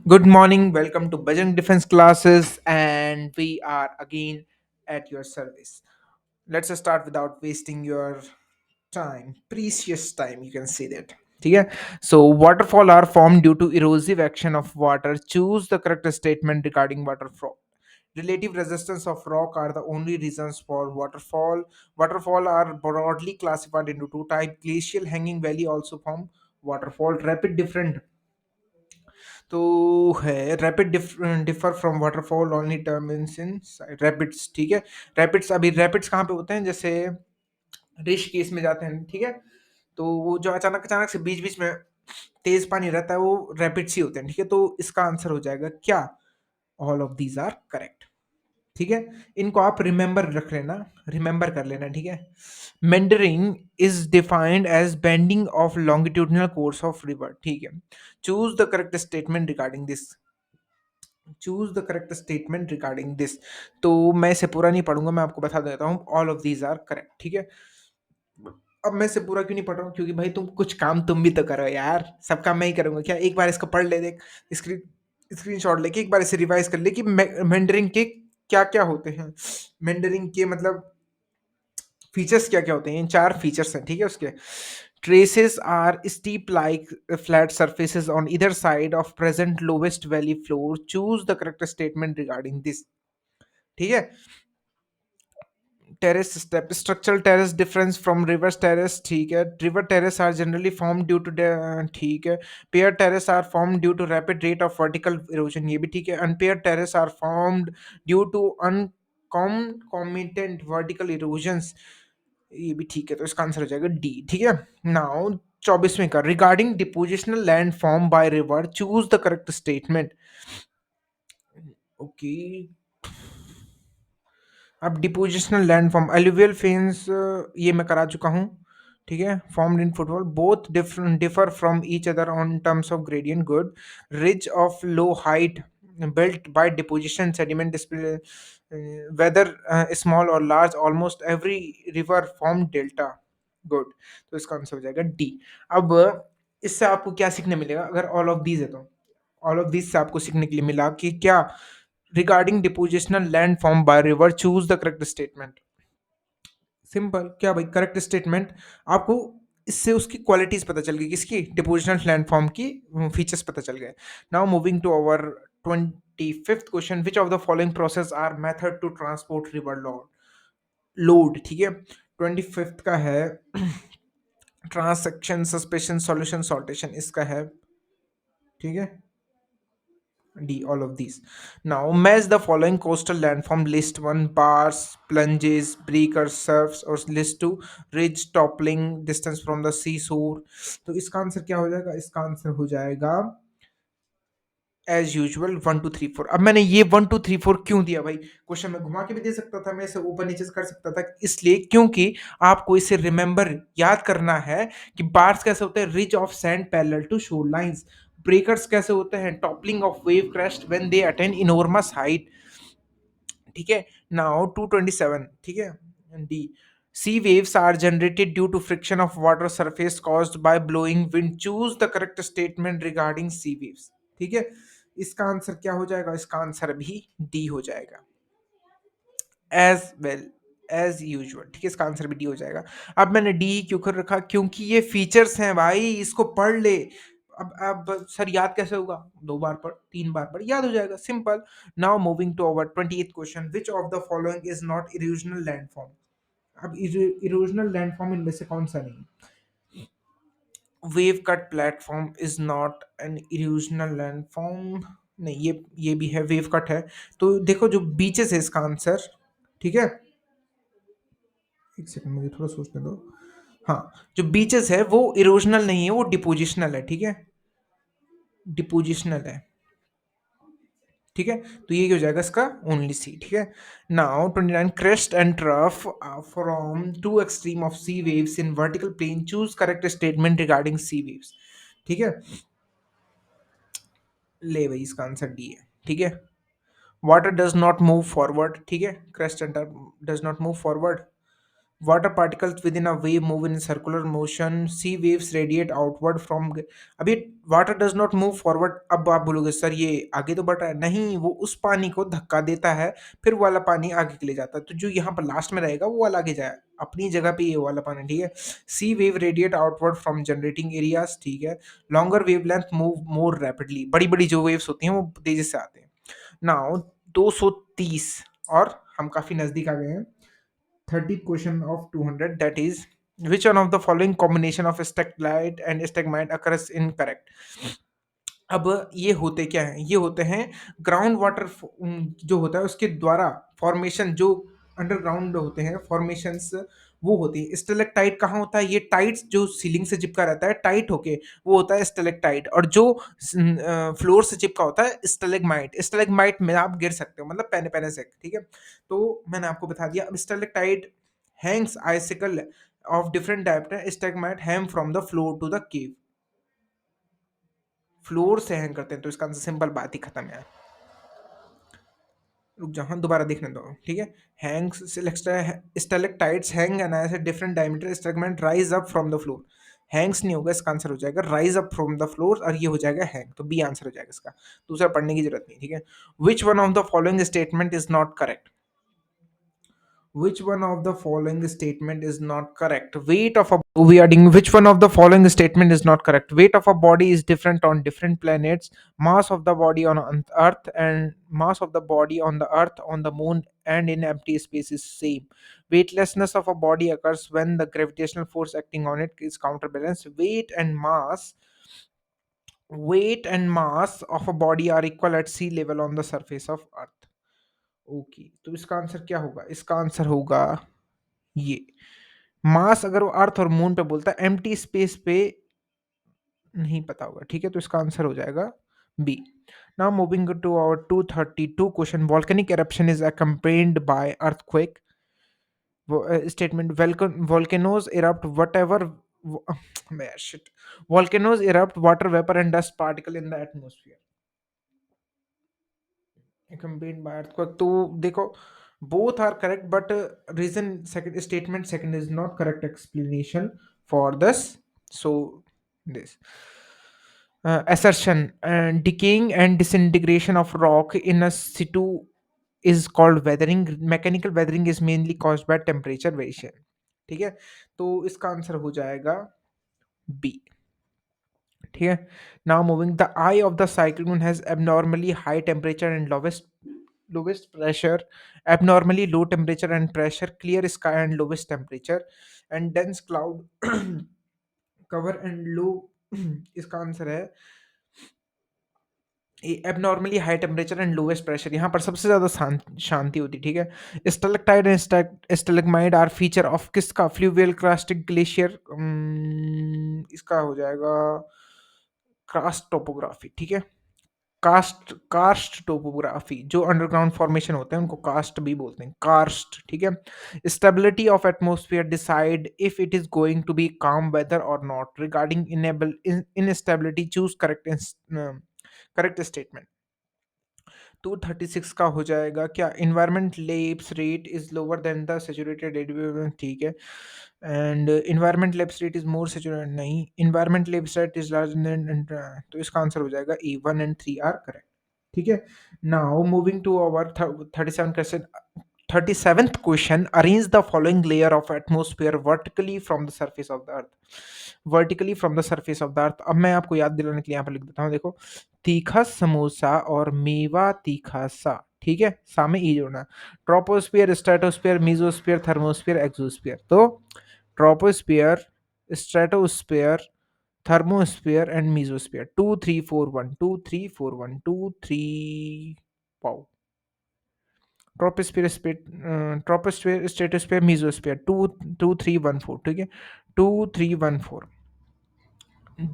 Good morning, welcome to Bajrang Defense classes, and we are again at your service. Let's start without wasting your time, precious time, you can say that. Okay, so waterfall are formed due to erosive action of water. Choose the correct statement regarding waterfall. Relative resistance of rock are the only reasons for waterfall. Waterfall are broadly classified into two types. Glacial hanging valley also form waterfall. Rapid different तो है rapid differ from waterfall only terms in rapids. ठीक है, rapids अभी rapids कहाँ पे होते हैं, जैसे ऋषिकेश में जाते हैं। ठीक है, तो वो जो अचानक अचानक से बीच बीच में तेज पानी रहता है वो रैपिड्स ही होते हैं। ठीक है, तो इसका आंसर हो जाएगा क्या, all of these are correct. ठीक है, इनको आप रिमेंबर रख लेना, रिमेंबर कर लेना। ठीक है, meandering is defined as bending of longitudinal course of river. ठीक है, choose the correct statement regarding this. Choose the correct statement regarding this. तो मैं इसे पूरा नहीं पढ़ूंगा, मैं आपको बता देता हूँ all of these are correct. ठीक है, अब मैं इसे पूरा क्यों नहीं पढ़ रहा हूँ, क्योंकि भाई तुम कुछ काम तुम भी तो करो यार, सब काम मैं ही करूंगा क्या। एक बार इसको पढ़ ले, देख स्क्रीन स्क्रीनशॉट लेके एक बार इसे रिवाइज कर ले कि मेंडरिंग के क्या क्या होते हैं। मेंडरिंग के मतलब फीचर्स क्या क्या होते हैं, इन चार फीचर्स हैं। ठीक है, उसके traces are steep like flat surfaces on either side of present lowest valley floor. Choose the correct statement regarding this। ठीक है, terrace step structural terrace difference from reverse terrace। ठीक है, river terrace are generally formed due to the ठीक है, pair terrace are formed due to rapid rate of vertical erosion। ये भी ठीक है, unpaired terrace are formed due to concomitant vertical erosions। ये भी ठीक है, तो इसका आंसर हो जाएगा डी। ठीक है, नाउ 24वें का regarding depositional land form by river, choose the correct statement. Okay, अब depositional land form alluvial fans, ये मैं करा चुका हूँ। ठीक है, formed in football both different differ from each other on terms of gradient. Good, ridge of low height built by deposition sediment display, whether small or large, almost every river formed delta। Good, तो इसका answer हो जाएगा D. अब इससे आपको क्या सीखने मिलेगा, अगर ऑल ऑफ दीज है तो ऑल ऑफ दीज से आपको सीखने के लिए मिला कि क्या, regarding depositional land form by river choose the correct statement. Simple, क्या भाई करेक्ट स्टेटमेंट, आपको इससे उसकी क्वालिटीज पता चल गई, किसकी, डिपोजिशनल लैंडफॉर्म की फीचर्स पता चल गए। Now moving to our 25th question, which of the following process are method to transport river load. ठीक है, 25th का है ट्रांसेक्शन सस्पेंशन सॉल्यूशन सॉल्टेशन, इसका है। ठीक है, D, all of these. Now, match the following coastal landform. List 1 bars, plunges, breakers, surfs, और list 2 ridge, toppling, distance from the seashore। तो इसका आंसर क्या हो जाएगा, इसका आंसर हो जाएगा एज यूजुअल 1 2 3 4। अब मैंने ये 1 2 3 4 क्यों दिया भाई, क्वेश्चन में घुमा के भी दे सकता था, मैं इसे ऊपर नीचे कर सकता था, इसलिए क्योंकि आपको इसे रिमेंबर याद करना है कि बार्स कैसे होते हैं, ridge of sand parallel to shore lines. Breakers कैसे होते हैं, toppling of wave crest when they attain enormous height. ठीक है, नाउ 227। ठीक है, D, sea waves are generated due to friction of water surface caused by blowing wind। choose the correct statement regarding sea waves। ठीक है, इसका answer क्या हो जाएगा, इसका आंसर भी डी हो जाएगा एज वेल एज यूजुअल। ठीक है, इसका आंसर भी डी हो जाएगा। अब मैंने डी क्यों कर रखा, क्योंकि ये फीचर्स हैं भाई, इसको पढ़ ले। अब सर याद कैसे होगा, 2 बार पढ़, 3 बार पढ़, याद हो जाएगा, simple. Now moving to our 28th question, which of the following is not erosional landform. अब इरोजनल लैंडफॉर्म इनमें से कौन सा नहीं, wave cut platform is not an erosional landform. नहीं, ये भी है, वेव कट है। तो देखो जो बीचेस है इसका आंसर। ठीक है, एक सेकंड मुझे थोड़ा सोचने दो। हाँ, जो बीचेस है वो इरोजनल नहीं है, वो डिपोजिशनल है। ठीक है, डिपोजिशनल है। ठीक है, तो ये क्या हो जाएगा इसका, ओनली सी। ठीक है, now 29, crest and trough from two extreme of sea waves in vertical plane. Choose correct statement regarding sea waves. ठीक है, ले भाई इसका आंसर डी है। ठीक है, water does not move forward. ठीक है, crest and trough does not move forward. Water particles within a wave move in circular motion. Sea waves radiate outward from. अभी water does not move forward. अब आप बोलोगे sir ये आगे तो बढ़ रहा है, नहीं, वो उस पानी को धक्का देता है, फिर वो वाला पानी आगे के लिए जाता है, तो जो यहाँ पर लास्ट में रहेगा वो वाला आगे जाए अपनी जगह पे, ये वाला पानी, ठीक है. Sea wave radiate outward from generating areas, ठीक है. Longer wave length move more rapidly, बड़ी बड़ी जो वेव्स होती हैं वो तेजी से आते हैं. नाउ 230, और हम काफी नजदीक आ गए हैं. 30th question of 200, that is, which one of the following combination of stalactite and stalagmite occurs incorrect. अब ये होते क्या हैं, ये होते हैं ग्राउंड वाटर जो होता है उसके द्वारा फॉर्मेशन, जो अंडरग्राउंड होते हैं फॉर्मेशंस, वो होती है. स्टेलेक्टाइट कहाँ होता है, ये टाइट जो सीलिंग से चिपका रहता है टाइट होके, वो होता है स्टेलेक्टाइट. और जो फ्लोर से चिपका होता है स्टेलेग्माइट. स्टेलेग्माइट में आप गिर सकते हो, मतलब पहले पहले से, ठीक है. तो मैंने आपको बता दिया. अब stalactite hangs icicle of different type है. Stalagmite hang from the floor to the cave. Floor से हैंग करते हैं, तो इसका आंसर सिंपल, बात ही खत्म है. रुक जाओ, हाँ दोबारा देखने दो, ठीक है. Hangs stalactites hang and at different diameter stalagmite rise up from the floor. Hangs नहीं होगा, इसका आंसर हो जाएगा rise up from the floor, और ये हो जाएगा हैंग, तो बी आंसर हो जाएगा इसका. दूसरा पढ़ने की जरूरत नहीं, ठीक है. Which one of the following statement is not correct. Which one of the following statement is not correct? Weight of a We are doing which one of the following statement is not correct? Weight of a body is different on different planets. Mass of the body on Earth and mass of the body on the Earth, on the Moon, and in empty space is same. Weightlessness of a body occurs when the gravitational force acting on it is counterbalanced. Weight and mass of a body are equal at sea level on the surface of Earth. Okay, तो इसका answer क्या होगा, इसका answer होगा ये. मास अगर वो अर्थ और मून पे बोलता है, एम्प्टी स्पेस पे नहीं पता होगा, ठीक है. तो इसका आंसर हो जाएगा B. Now moving to our 232 question. Volcanic eruption is accompanied by earthquake. Statement: volcanoes erupt whatever shit. Volcanoes erupt water vapor and dust particle in the atmosphere accompanied by earthquake. तो देखो, both are correct, but reason second statement second is not correct explanation for this. So this assertion, decaying and disintegration of rock in a situ is called weathering. Mechanical weathering is mainly caused by temperature variation, ठीक है. तो इसका answer हो जाएगा B, ठीक है. Now moving, the I of the cyclone has abnormally high temperature and lowest pressure, abnormally low temperature and pressure, clear sky and lowest temperature, and dense cloud cover and low. इसका answer है abnormally high temperature and lowest pressure. यहाँ पर सबसे ज्यादा शांति होती, ठीक है. स्टेलेक्टाइड and स्टेलेग्माइड are feature of किसका, फ्लूवियल क्रास्टिक ग्लेशियर. इसका हो जाएगा कास्ट टोपोग्राफी, ठीक है. कास्ट टोपोग्राफी, जो अंडरग्राउंड फॉर्मेशन होते हैं उनको कास्ट भी बोलते हैं, कास्ट, ठीक है. Stability of atmosphere decide if it is going to be calm weather और not. Regarding instability choose correct statement. 236 का हो जाएगा क्या, environment lapse rate is lower than the saturated radio, ठीक है. And environment lapse rate is more saturated, नहीं, environment lapse rate is larger than. तो इसका आंसर हो जाएगा ए. 1 and 3 आर करेक्ट, ठीक है. Now moving to our 37 question. 37th question, arrange the following layer of atmosphere vertically from the surface of the earth. Vertically from the surface of the earth. अब मैं आपको याद दिलाने के लिए यहाँ पर लिख देता हूँ, देखो. तीखा समोसा और मेवा तीखा सा, ठीक है, सा में ई जोड़ना. Troposphere, stratosphere, mesosphere, thermosphere, exosphere. तो troposphere, stratosphere, thermosphere and mesosphere. 2 3 4 1 2 3 4 1 2 3. Wow. Troposphere, stratosphere, mesosphere. 2 2 3 1 4, ठीक है. 2 3 1 4.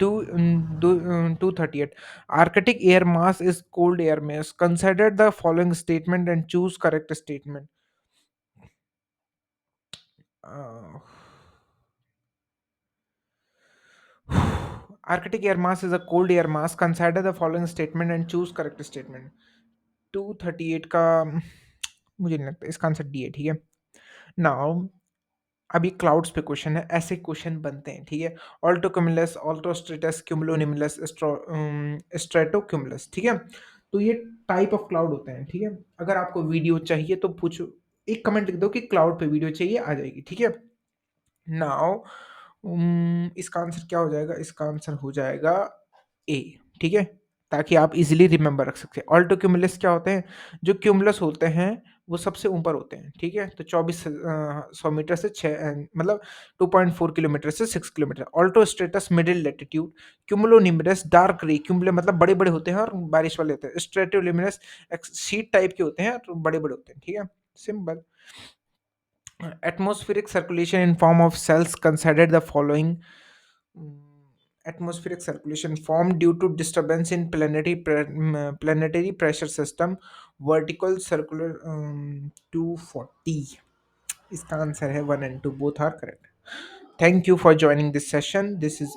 238. Arctic air mass is cold air mass. Consider the following statement and choose correct statement. Uh, Arctic air mass is a cold air mass. Consider the following statement and choose correct statement. 238 का मुझे नहीं लगता, इसका answer D है, ठीक है. Now अभी clouds पे क्वेश्चन है, ऐसे क्वेश्चन बनते हैं, ठीक है। Alto cumulus, alto stratus, cumulonimbus, strato cumulus, ठीक है। तो ये टाइप ऑफ क्लाउड होते हैं, ठीक है। अगर आपको वीडियो चाहिए तो पूछो, एक कमेंट लिख दो कि क्लाउड पे वीडियो चाहिए, आ जाएगी, ठीक है। नाउ इसका आंसर क्या हो जाएगा, इसका आंसर हो जाएगा ए, ठीक है, ताकि आप इजीली रिमेंबर रख सकते हैं। ऑल्टो क्यूमुलस क्या होते हैं, जो क्यूमुलस होते हैं वो सबसे ऊपर होते हैं, ठीक है। तो 2400 मीटर से 6 मतलब 2.4 किलोमीटर से 6 kilometre. Alto stratus middle latitude, cumulonimbus dark grey, cumulo मतलब बड़े बड़े होते हैं और बारिश वाले होते हैं। स्ट्रेटोलिमिनस शीट टाइप के होते हैं और बड़े बड़े होते हैं, ठीक है, simple. Atmospheric circulation in form of cells considered the following. Mm, Atmospheric circulation formed due to disturbance in planetary pressure system, vertical circular 240. इसका आंसर है 1 and 2, both are correct. Thank you for joining this session. This is